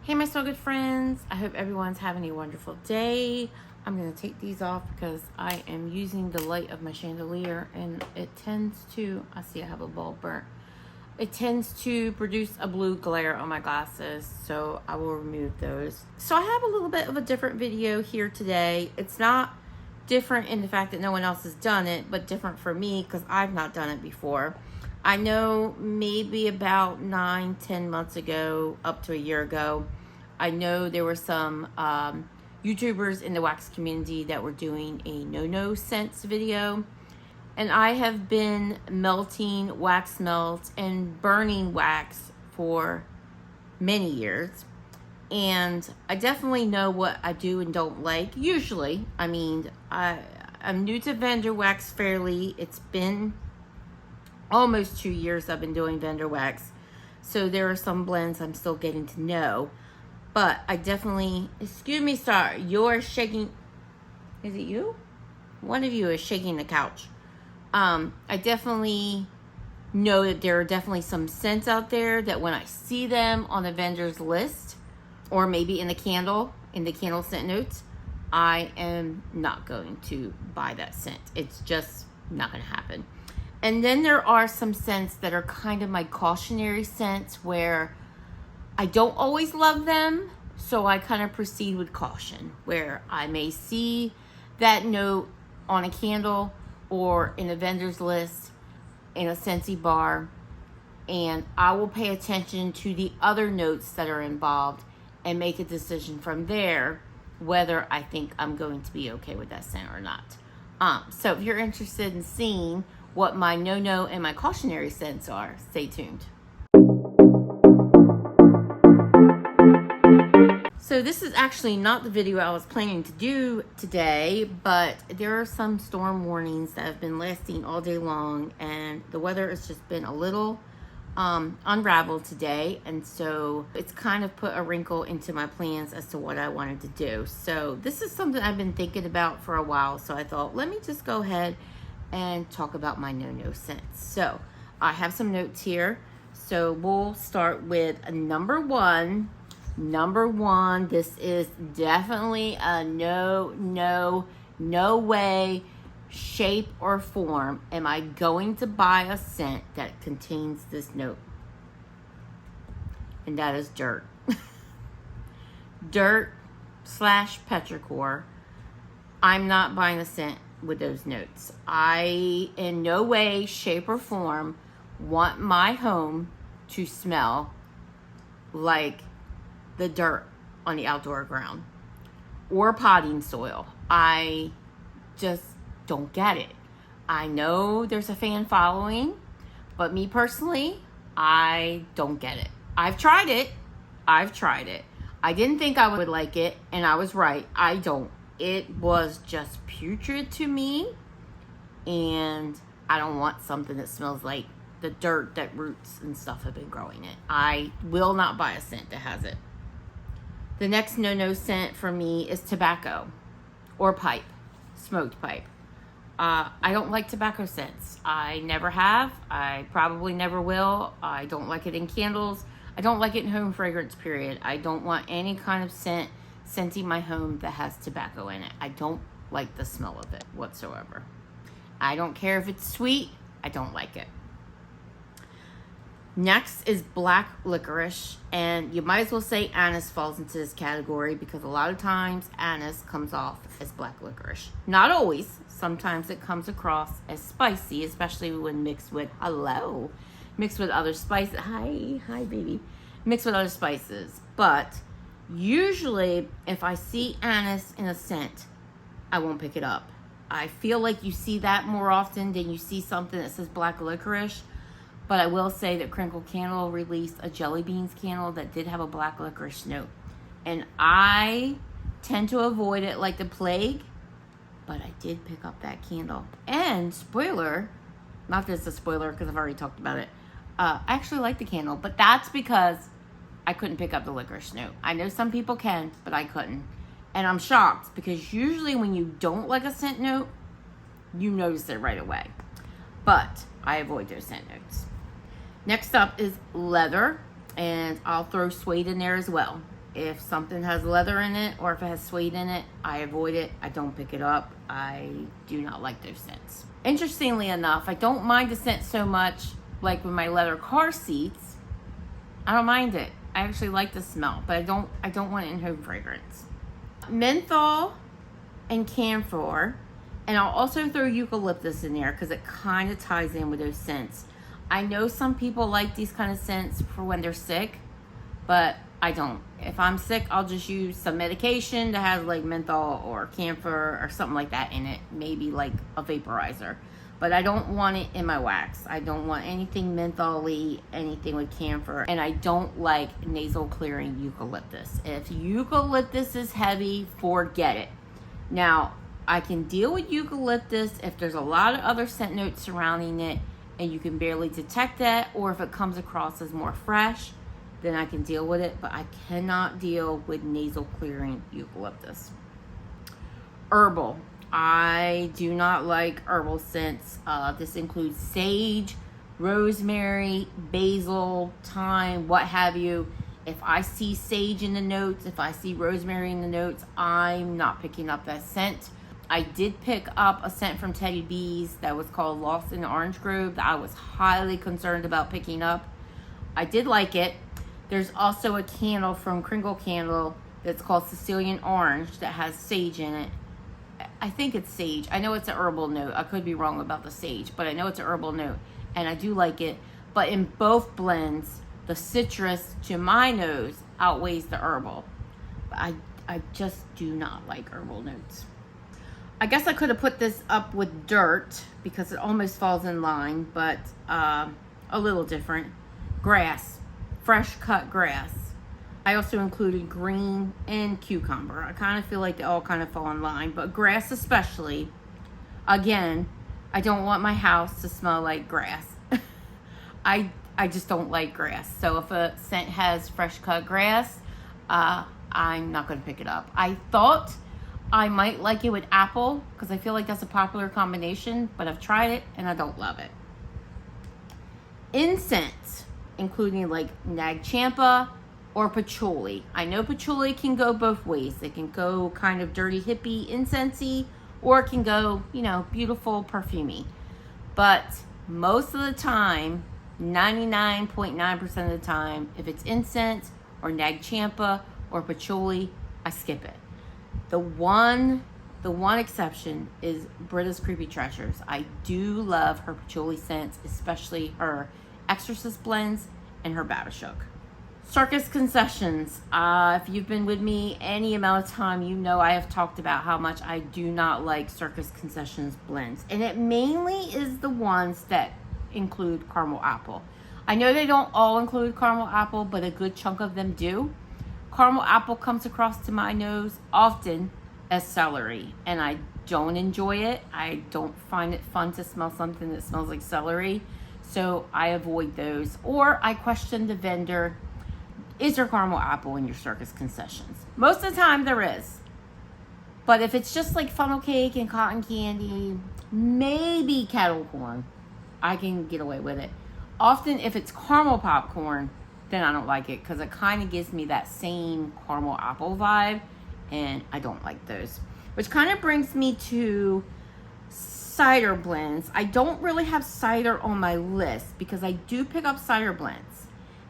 Hey my so good friends, I hope everyone's having a wonderful day. I'm going to take these off because I am using the light of my chandelier and it tends to, I see I have a bulb burnt. It tends to produce a blue glare on my glasses, so I will remove those. So I have a little bit of a different video here today. It's not different in the fact that no one else has done it, but different for me because I've not done it before. I know maybe about 9-10 months ago, up to a year ago, I know there were some YouTubers in the wax community that were doing a no scents video. And I have been melting wax melt and burning wax for many years. And I definitely know what I do and don't like. Usually, I mean, I'm new to vendor wax fairly. It's been almost 2 years I've been doing vendor wax. So there are some blends I'm still getting to know. But I definitely, excuse me, sir, you're shaking. Is it you? One of you is shaking the couch. I definitely know that there are definitely some scents out there that when I see them on the vendor's list, or maybe in the candle scent notes, I am not going to buy that scent. It's just not going to happen. And then there are some scents that are kind of my cautionary scents where I don't always love them, so I kind of proceed with caution, where I may see that note on a candle or in a vendor's list in a Scentsy bar, and I will pay attention to the other notes that are involved and make a decision from there whether I think I'm going to be okay with that scent or not. So if you're interested in seeing what my no and my cautionary scents are, stay tuned. So this is actually not the video I was planning to do today, but there are some storm warnings that have been lasting all day long, and the weather has just been a little unraveled today, and so it's kind of put a wrinkle into my plans as to what I wanted to do. So this is something I've been thinking about for a while, so I thought, let me just go ahead and talk about my no scents. So I have some notes here. So we'll start with number one. Number one, this is definitely a no way, shape, or form am I going to buy a scent that contains this note. And that is dirt. Dirt/petrichor. I'm not buying a scent with those notes. I, in no way, shape, or form, want my home to smell like the dirt on the outdoor ground or potting soil. I just don't get it. I know there's a fan following, but me personally, I don't get it. I've tried it. I didn't think I would like it, and I was right. I don't. It was just putrid to me, and I don't want something that smells like the dirt that roots and stuff have been growing in. I will not buy a scent that has it. The next no scent for me is tobacco or pipe, smoked pipe. I don't like tobacco scents. I never have. I probably never will. I don't like it in candles. I don't like it in home fragrance, period. I don't want any kind of scent scenting my home that has tobacco in it. I don't like the smell of it whatsoever. I don't care if it's sweet. I don't like it. Next is black licorice, and you might as well say anise falls into this category because a lot of times anise comes off as black licorice. Not always. Sometimes it comes across as spicy, especially when mixed with other spices. Hi baby. Mixed with other spices. But usually if I see anise in a scent, I won't pick it up. I feel like you see that more often than you see something that says black licorice. But I will say that Crinkle Candle released a jelly beans candle that did have a black licorice note. And I tend to avoid it like the plague, but I did pick up that candle. And spoiler, not that it's a spoiler because I've already talked about it, I actually like the candle, but that's because I couldn't pick up the licorice note. I know some people can, but I couldn't. And I'm shocked because usually when you don't like a scent note, you notice it right away. But I avoid those scent notes. Next up is leather, and I'll throw suede in there as well. If something has leather in it or if it has suede in it, I avoid it. I don't pick it up. I do not like those scents. Interestingly enough, I don't mind the scent so much like with my leather car seats. I don't mind it. I actually like the smell, but I don't want it in home fragrance. Menthol and camphor, and I'll also throw eucalyptus in there because it kind of ties in with those scents. I know some people like these kind of scents for when they're sick, but I don't. If I'm sick, I'll just use some medication that has like menthol or camphor or something like that in it. Maybe like a vaporizer. But I don't want it in my wax. I don't want anything menthol-y, anything with camphor. And I don't like nasal clearing eucalyptus. If eucalyptus is heavy, forget it. Now, I can deal with eucalyptus if there's a lot of other scent notes surrounding it and you can barely detect that, or if it comes across as more fresh, then I can deal with it. But I cannot deal with nasal clearing eucalyptus. Herbal. I do not like herbal scents. This includes sage, rosemary, basil, thyme, what have you. If I see sage in the notes, if I see rosemary in the notes, I'm not picking up that scent. I did pick up a scent from Teddy B's that was called Lost in the Orange Grove that I was highly concerned about picking up. I did like it. There's also a candle from Kringle Candle that's called Sicilian Orange that has sage in it. I think it's sage. I know it's an herbal note. I could be wrong about the sage, but I know it's an herbal note, and I do like it. But in both blends, the citrus to my nose outweighs the herbal. I just do not like herbal notes. I guess I could have put this up with dirt because it almost falls in line, but a little different. Grass, fresh cut grass. I also included green and cucumber. I kind of feel like they all kind of fall in line, but grass especially. Again, I don't want my house to smell like grass. I just don't like grass. So if a scent has fresh cut grass, I'm not going to pick it up. I thought I might like it with apple because I feel like that's a popular combination, but I've tried it and I don't love it. Incense, including like nag champa or patchouli. I know patchouli can go both ways. It can go kind of dirty hippie incensey, or it can go, beautiful perfumey. But most of the time, 99.9% of the time, if it's incense or nag champa or patchouli, I skip it. The one exception is Britta's Creepy Treasures. I do love her patchouli scents, especially her Exorcist blends and her Batashook. Circus concessions. If you've been with me any amount of time, you know I have talked about how much I do not like Circus concessions blends. And it mainly is the ones that include caramel apple. I know they don't all include caramel apple, but a good chunk of them do. Caramel apple comes across to my nose often as celery, and I don't enjoy it. I don't find it fun to smell something that smells like celery, so I avoid those. Or I question the vendor, is there caramel apple in your Circus concessions? Most of the time there is. But if it's just like funnel cake and cotton candy, maybe kettle corn, I can get away with it. Often if it's caramel popcorn, then I don't like it because it kind of gives me that same caramel apple vibe, and I don't like those. Which kind of brings me to cider blends. I don't really have cider on my list because I do pick up cider blends.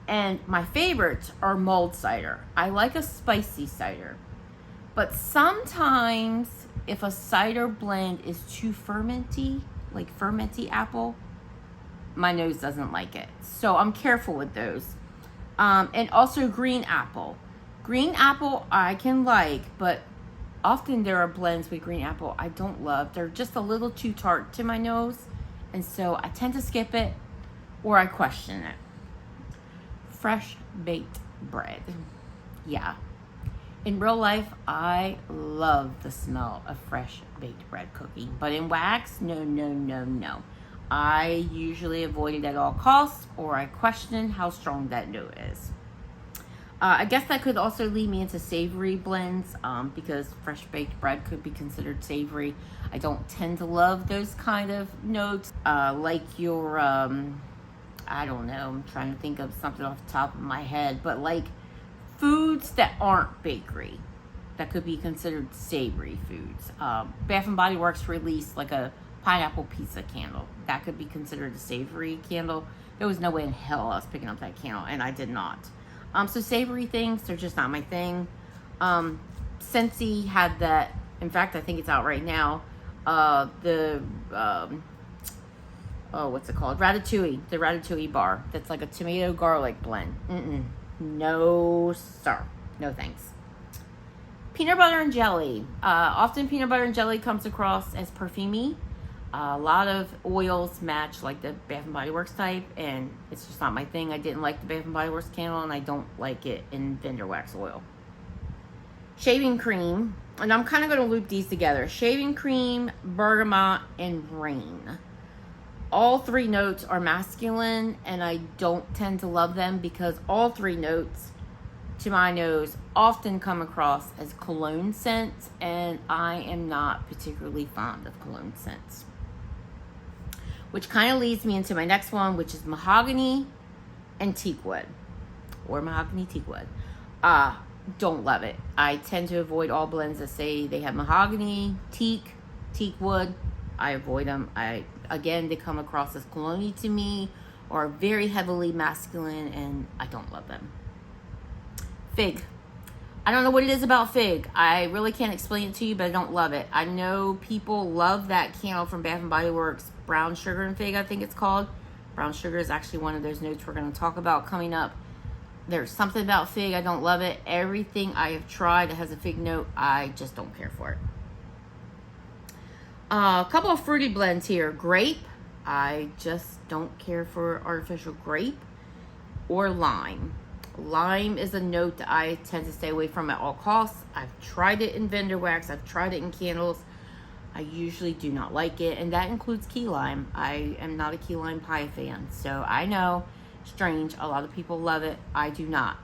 And my favorites are mulled cider. I like a spicy cider. But sometimes if a cider blend is too fermenty, like fermenty apple, my nose doesn't like it. So I'm careful with those. And also green apple. Green apple I can like, but often there are blends with green apple I don't love. They're just a little too tart to my nose. And so I tend to skip it or I question it. Fresh baked bread. Yeah. In real life, I love the smell of fresh baked bread cooking. But in wax, no. I usually avoid it at all costs, or I question how strong that note is. I guess that could also lead me into savory blends, because fresh baked bread could be considered savory. I don't tend to love those kind of notes, like your, I don't know, I'm trying to think of something off the top of my head, but like foods that aren't bakery, that could be considered savory foods. Bath and Body Works released like a pineapple pizza candle. That could be considered a savory candle. There was no way in hell I was picking up that candle, and I did not. So savory things, they're just not my thing. Scentsy had that. In fact, I think it's out right now. What's it called? Ratatouille. The Ratatouille bar. That's like a tomato garlic blend. No, sir. No thanks. Peanut butter and jelly. Often peanut butter and jelly comes across as perfumey. A lot of oils match like the Bath and Body Works type, and it's just not my thing. I didn't like the Bath and Body Works candle, and I don't like it in Vendor Wax oil. Shaving cream, and I'm kind of going to loop these together. Shaving cream, bergamot, and rain. All three notes are masculine, and I don't tend to love them because all three notes, to my nose, often come across as cologne scents, and I am not particularly fond of cologne scents. Which kind of leads me into my next one, which is mahogany and teakwood, or mahogany teakwood. Don't love it. I tend to avoid all blends that say they have mahogany, teakwood. I avoid them. Again, they come across as cologne to me, or very heavily masculine, and I don't love them. Fig. I don't know what it is about fig. I really can't explain it to you, but I don't love it. I know people love that candle from Bath & Body Works, Brown Sugar and Fig, I think it's called. Brown Sugar is actually one of those notes we're going to talk about coming up. There's something about fig. I don't love it. Everything I have tried that has a fig note, I just don't care for it. A couple of fruity blends here. Grape. I just don't care for artificial grape. Or lime. Lime is a note that I tend to stay away from at all costs. I've tried it in Vendor Wax. I've tried it in candles. I usually do not like it, and that includes key lime. I am not a key lime pie fan, so I know, strange, a lot of people love it. I do not.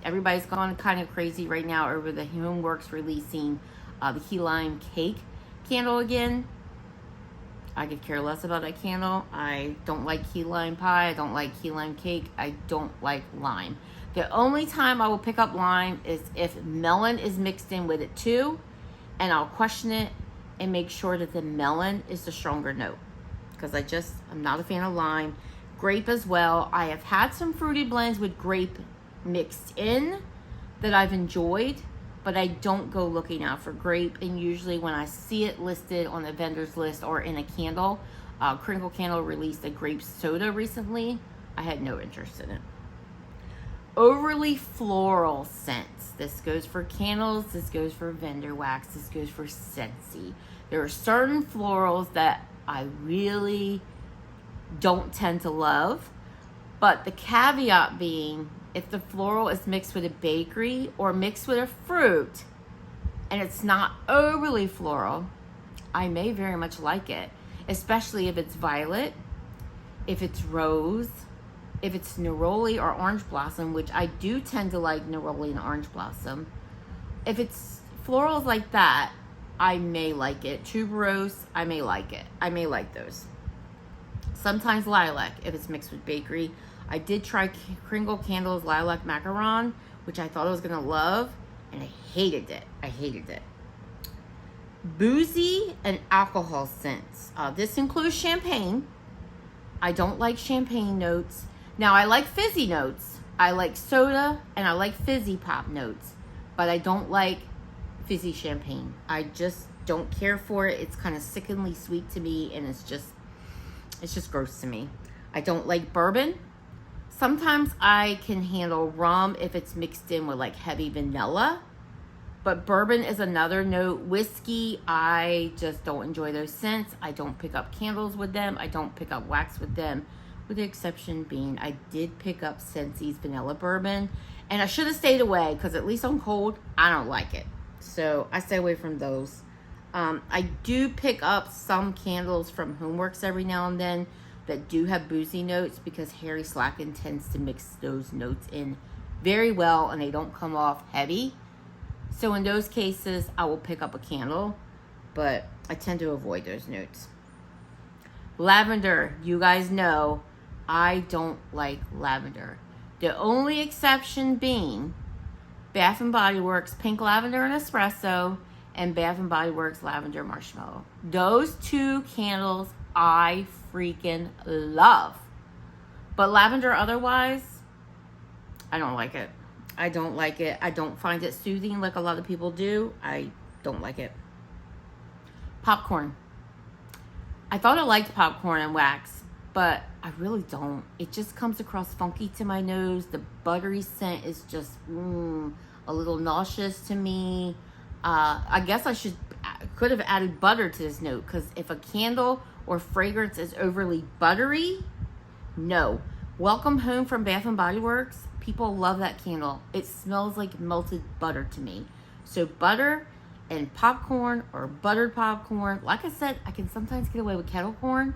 Everybody's gone kind of crazy right now over the Homeworks releasing the key lime cake candle again. I could care less about that candle. I don't like key lime pie. I don't like key lime cake. I don't like lime. The only time I will pick up lime is if melon is mixed in with it too, and I'll question it and make sure that the melon is the stronger note, because I'm not a fan of lime. Grape as well. I have had some fruity blends with grape mixed in that I've enjoyed, but I don't go looking out for grape, and usually when I see it listed on the vendor's list or in a candle, Crinkle Candle released a grape soda recently. I had no interest in it. Overly floral scents. This goes for candles, this goes for Vendor Wax, this goes for Scentsy. There are certain florals that I really don't tend to love, but the caveat being, if the floral is mixed with a bakery or mixed with a fruit and it's not overly floral, I may very much like it, especially if it's violet, if it's rose, if it's neroli or orange blossom, which I do tend to like neroli and orange blossom. If it's florals like that, I may like it. Tuberose, I may like it. I may like those. Sometimes lilac, if it's mixed with bakery. I did try Crinkle Candle's Lilac Macaron, which I thought I was going to love, and I hated it. Boozy and alcohol scents. This includes champagne. I don't like champagne notes. Now, I like fizzy notes. I like soda, and I like fizzy pop notes, but I don't like fizzy champagne. I just don't care for it. It's kind of sickeningly sweet to me, and it's just gross to me. I don't like bourbon. Sometimes I can handle rum if it's mixed in with like heavy vanilla, but bourbon is another note. Whiskey, I just don't enjoy those scents. I don't pick up candles with them. I don't pick up wax with them, with the exception being I did pick up Scensy's vanilla bourbon, and I should have stayed away because at least on cold, I don't like it. So I stay away from those. I do pick up some candles from Homeworks every now and then that do have boozy notes, because Harry Slacken tends to mix those notes in very well and they don't come off heavy. So in those cases, I will pick up a candle, but I tend to avoid those notes. Lavender, you guys know I don't like lavender. The only exception being Bath and Body Works Pink Lavender and Espresso, and Bath and Body Works Lavender Marshmallow. Those 2 candles I freaking love. But lavender otherwise, I don't like it. I don't like it. I don't find it soothing like a lot of people do. I don't like it. Popcorn. I thought I liked popcorn and wax, but I really don't. It just comes across funky to my nose. The buttery scent is just a little nauseous to me. I guess I could have added butter to this note, because if a candle or fragrance is overly buttery, no. Welcome Home from Bath and Body Works. People love that candle. It smells like melted butter to me. So butter and popcorn, or buttered popcorn. Like I said, I can sometimes get away with kettle corn.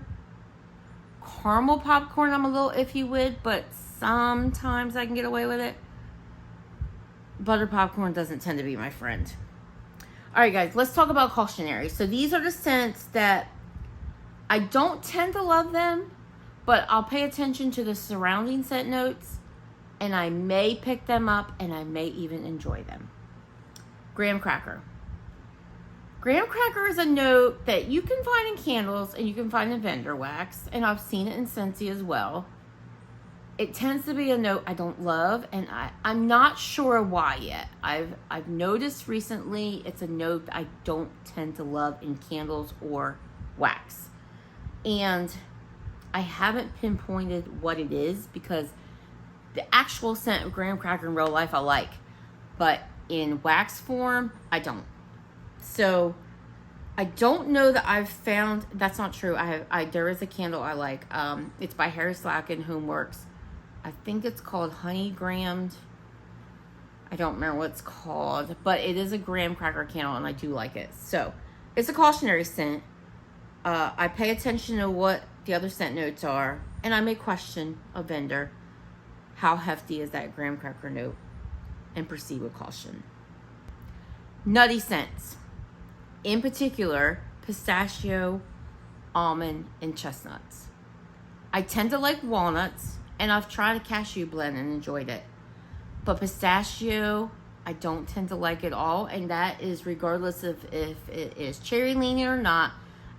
Caramel popcorn, I'm a little iffy with, but sometimes I can get away with it. Buttered popcorn doesn't tend to be my friend. All right, guys, let's talk about Cautionary. So these are the scents that I don't tend to love them, but I'll pay attention to the surrounding scent notes, and I may pick them up, and I may even enjoy them. Graham cracker. Graham cracker is a note that you can find in candles, and you can find in vendor wax, and I've seen it in Scentsy as well. It tends to be a note I don't love, and I'm not sure why yet. I've noticed recently it's a note that I don't tend to love in candles or wax. And I haven't pinpointed what it is, because the actual scent of graham cracker in real life I like, but in wax form, I don't. So I don't know that I've found, that's not true. There is a candle I like. It's by Harry Slacken, Homeworks. I think it's called Honey Grammed. I don't remember what it's called, but it is a graham cracker candle, and I do like it. So it's a cautionary scent. I pay attention to what the other scent notes are, and I may question a vendor. How hefty is that graham cracker note? And proceed with caution. Nutty scents. In particular, pistachio, almond, and chestnuts. I tend to like walnuts, and I've tried a cashew blend and enjoyed it. But pistachio, I don't tend to like at all, and that is regardless of if it is cherry leaning or not.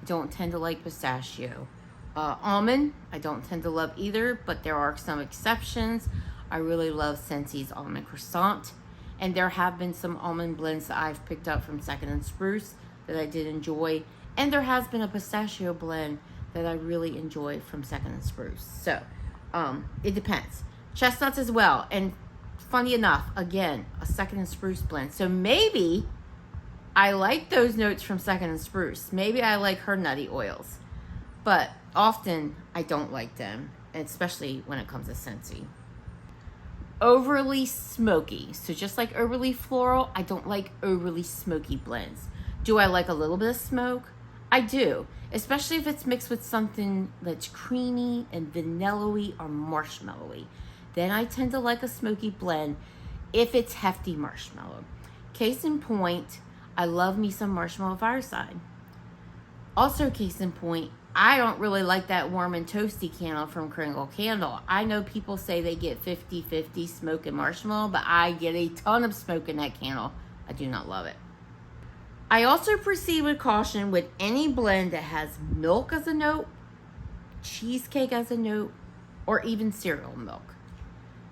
I don't tend to like pistachio. Almond, I don't tend to love either, but there are some exceptions. I really love Scentsy's almond croissant, and there have been some almond blends that I've picked up from Second and Spruce that I did enjoy, and there has been a pistachio blend that I really enjoy from Second and Spruce. So it depends. Chestnuts as well, and funny enough, again, a Second and Spruce blend. So maybe I like those notes from Second and Spruce. Maybe I like her nutty oils, but often I don't like them, especially when it comes to Scentsy. Overly smoky. So just like overly floral, I don't like overly smoky blends. Do I like a little bit of smoke? I do, especially if it's mixed with something that's creamy and vanilla-y or marshmallowy. Then I tend to like a smoky blend if it's hefty marshmallow. Case in point, I love me some Marshmallow Fireside. Also, case in point, I don't really like that warm and toasty candle from Kringle Candle. I know people say they get 50-50 smoke and marshmallow, but I get a ton of smoke in that candle. I do not love it. I also proceed with caution with any blend that has milk as a note, cheesecake as a note, or even cereal milk.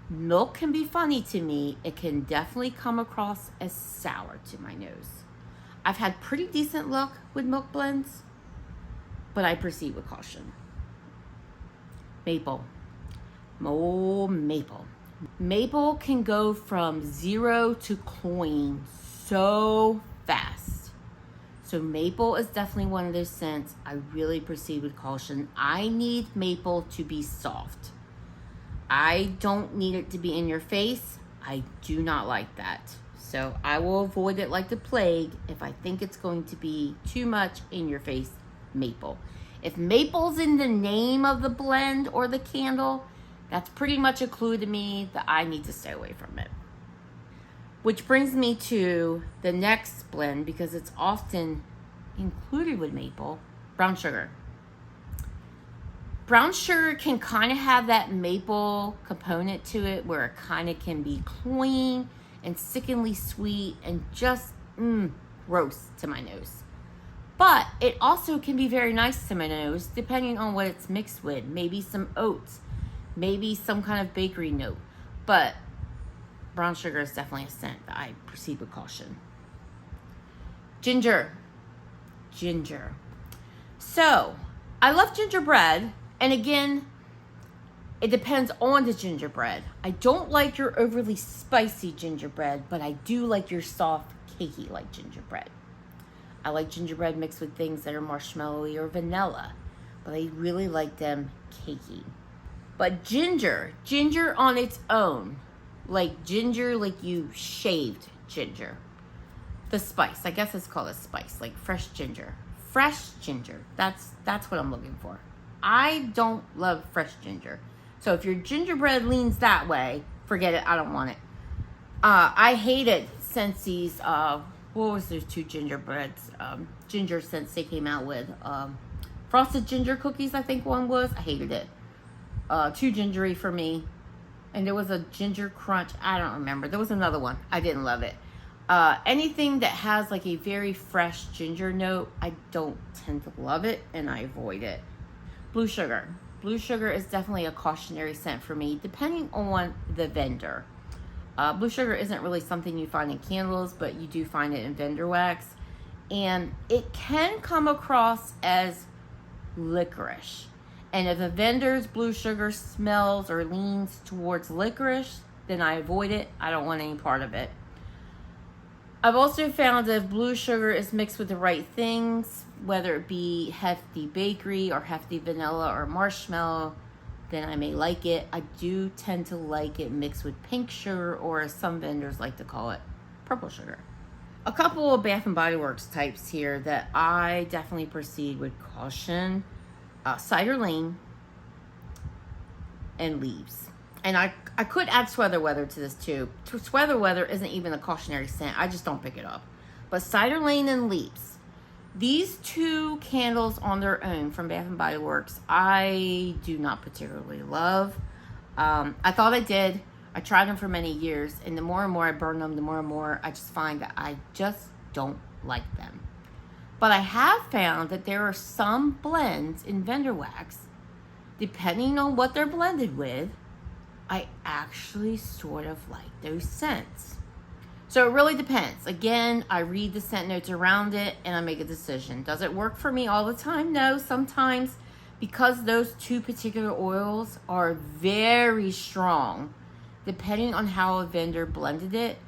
Milk can be funny to me. It can definitely come across as sour to my nose. I've had pretty decent luck with milk blends, but I proceed with caution. Maple. Oh, maple. Maple can go from 0 to cloying so fast. So maple is definitely one of those scents I really proceed with caution. I need maple to be soft. I don't need it to be in your face. I do not like that. So I will avoid it like the plague if I think it's going to be too much in your face maple. If maple's in the name of the blend or the candle, that's pretty much a clue to me that I need to stay away from it. Which brings me to the next blend, because it's often included with maple, brown sugar. Brown sugar can kind of have that maple component to it where it kind of can be cloying, and sickeningly sweet and just gross to my nose. But it also can be very nice to my nose depending on what it's mixed with. Maybe some oats, maybe some kind of bakery note. But brown sugar is definitely a scent that I proceed with caution. Ginger. So, I love gingerbread, and again, it depends on the gingerbread. I don't like your overly spicy gingerbread, but I do like your soft, cakey like gingerbread. I like gingerbread mixed with things that are marshmallowy or vanilla, but I really like them cakey. But ginger on its own, like ginger, like you shaved ginger. The spice, I guess it's called a spice, like fresh ginger. Fresh ginger, that's what I'm looking for. I don't love fresh ginger. So if your gingerbread leans that way, forget it, I don't want it. I hated Scentssy's, what was those two gingerbreads? Ginger scents they came out with. Frosted ginger cookies, I think one was. I hated it. Too gingery for me. And there was a ginger crunch. I don't remember. There was another one. I didn't love it. Anything that has like a very fresh ginger note, I don't tend to love it and I avoid it. Blue sugar. Blue sugar is definitely a cautionary scent for me, depending on the vendor. Blue sugar isn't really something you find in candles, but you do find it in vendor wax. And it can come across as licorice. And if a vendor's blue sugar smells or leans towards licorice, then I avoid it. I don't want any part of it. I've also found that if blue sugar is mixed with the right things, whether it be hefty bakery or hefty vanilla or marshmallow, then I may like it. I do tend to like it mixed with pink sugar, or as some vendors like to call it, purple sugar. A couple of Bath & Body Works types here that I definitely proceed with caution. Cider Lane and Leaves. And I could add Sweater Weather to this too. Sweater Weather isn't even a cautionary scent. I just don't pick it up. But Cider Lane and Leaves. These two candles on their own from Bath & Body Works, I do not particularly love. I thought I did. I tried them for many years. And the more and more I burn them, the more and more I just find that I just don't like them. But I have found that there are some blends in vendor wax, depending on what they're blended with, I actually sort of like those scents. So it really depends. Again, I read the scent notes around it and I make a decision. Does it work for me all the time? No. Sometimes, because those two particular oils are very strong, depending on how a vendor blended it,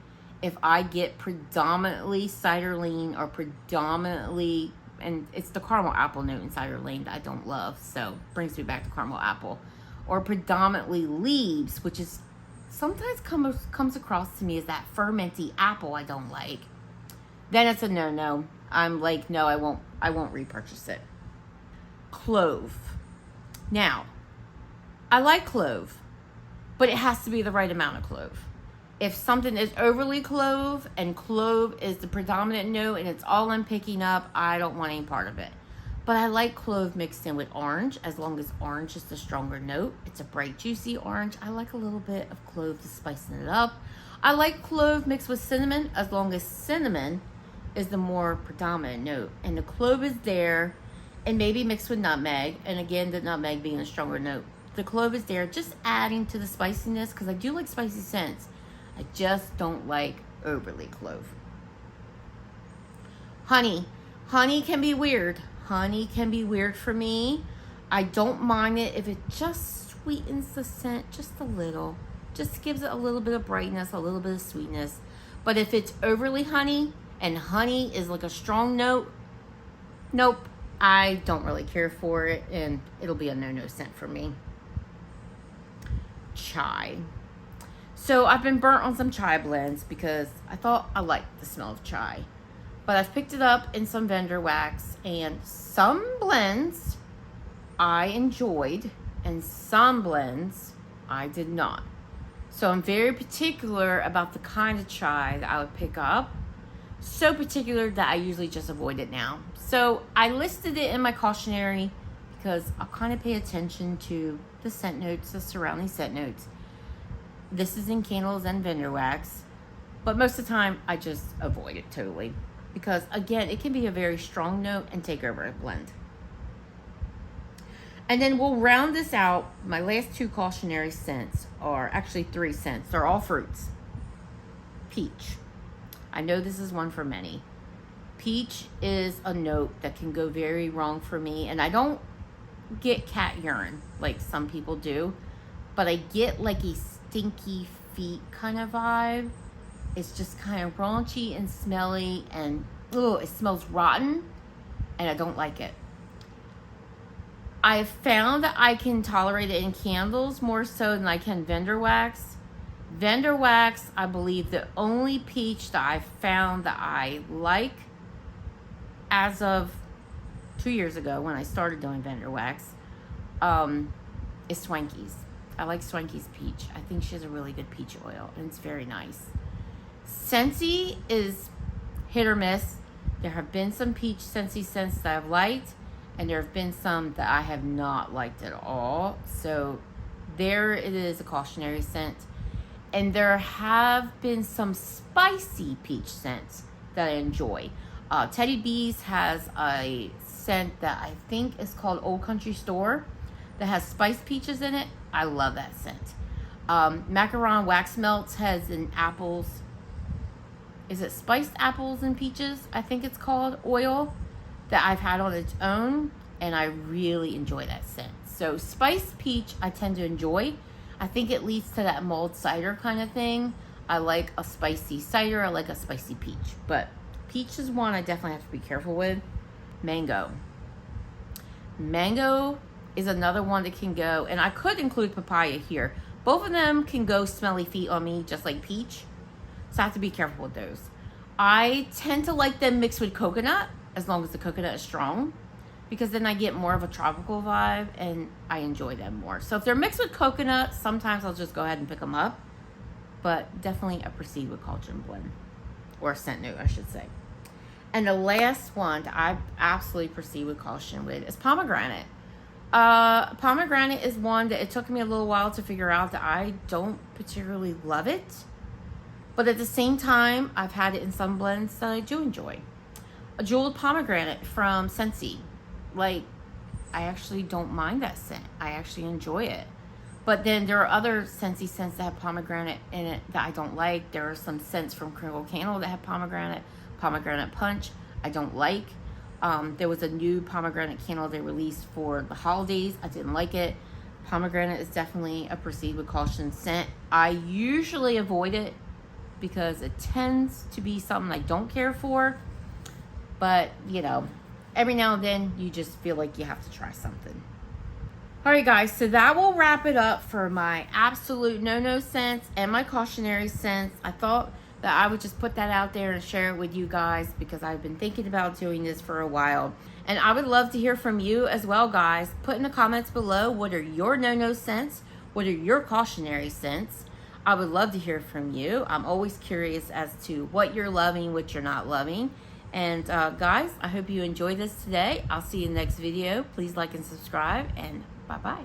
if I get predominantly Cider Lane or predominantly, and it's the caramel apple note in Cider Lane that I don't love, so brings me back to caramel apple, or predominantly Leaves, which is sometimes comes across to me as that fermenty apple I don't like, then it's a no. I'm like, no, I won't repurchase it. Clove. Now, I like clove, but it has to be the right amount of clove. If something is overly clove and clove is the predominant note and it's all I'm picking up, I don't want any part of it. But I like clove mixed in with orange, as long as orange is the stronger note. It's a bright, juicy orange. I like a little bit of clove to spice it up. I like clove mixed with cinnamon, as long as cinnamon is the more predominant note. And the clove is there, and maybe mixed with nutmeg. And again, the nutmeg being a stronger note. The clove is there, just adding to the spiciness, because I do like spicy scents. I just don't like overly clove. Honey. Honey can be weird. Honey can be weird for me. I don't mind it if it just sweetens the scent just a little. Just gives it a little bit of brightness, a little bit of sweetness. But if it's overly honey, and honey is like a strong note, nope, I don't really care for it, and it'll be a no-no scent for me. Chai. So I've been burnt on some chai blends because I thought I liked the smell of chai. But I've picked it up in some vendor wax, and some blends I enjoyed and some blends I did not. So I'm very particular about the kind of chai that I would pick up. So particular that I usually just avoid it now. So I listed it in my cautionary because I'll kind of pay attention to the scent notes, the surrounding scent notes. This is in candles and vendor wax. But most of the time, I just avoid it totally. Because, again, it can be a very strong note and take over a blend. And then we'll round this out. My last 2 cautionary scents are actually 3 scents. They're all fruits. Peach. I know this is one for many. Peach is a note that can go very wrong for me. And I don't get cat urine like some people do. But I get like a stinky feet kind of vibe. It's just kind of raunchy and smelly. And it smells rotten. And I don't like it. I've found that I can tolerate it in candles more so than I can vendor wax. Vendor wax, I believe the only peach that I've found that I like as of 2 years ago when I started doing vendor wax is Swanky's. I like Swanky's peach. I think she has a really good peach oil and it's very nice. Scentsy is hit or miss. There have been some peach Scentsy scents that I've liked. And there have been some that I have not liked at all. So there it is, a cautionary scent. And there have been some spicy peach scents that I enjoy. Teddy B's has a scent that I think is called Old Country Store that has spiced peaches in it. I love that scent. Macaron Wax Melts has an apples. Is it spiced apples and peaches? I think it's called oil. That I've had on its own, and I really enjoy that scent. So spiced peach I tend to enjoy. I think it leads to that mulled cider kind of thing. I like a spicy cider. I like a spicy peach. But peach is one I definitely have to be careful with. Mango. Mango is another one that can go, and I could include papaya here. Both of them can go smelly feet on me, just like peach. So I have to be careful with those. I tend to like them mixed with coconut, as long as the coconut is strong, because then I get more of a tropical vibe and I enjoy them more. So if they're mixed with coconut, sometimes I'll just go ahead and pick them up, but definitely a proceed with caution blend, or a scent note, I should say. And the last one that I absolutely proceed with caution with is pomegranate. Pomegranate is one that it took me a little while to figure out that I don't particularly love it, but at the same time, I've had it in some blends that I do enjoy. A jeweled pomegranate from Scentsy. Like, I actually don't mind that scent. I actually enjoy it. But then there are other Scentsy scents that have pomegranate in it that I don't like. There are some scents from Crinkle Candle that have pomegranate. Pomegranate Punch, I don't like. There was a new pomegranate candle they released for the holidays. I didn't like it. Pomegranate is definitely a proceed with caution scent. I usually avoid it because it tends to be something I don't care for. But, you know, every now and then you just feel like you have to try something. Alright guys, so that will wrap it up for my absolute no-no scents and my cautionary scents. I thought that I would just put that out there and share it with you guys because I've been thinking about doing this for a while. And I would love to hear from you as well, guys. Put in the comments below, what are your no-no scents? What are your cautionary scents? I would love to hear from you. I'm always curious as to what you're loving, what you're not loving. And guys, I hope you enjoyed this today. I'll see you in the next video. Please like and subscribe, and bye-bye.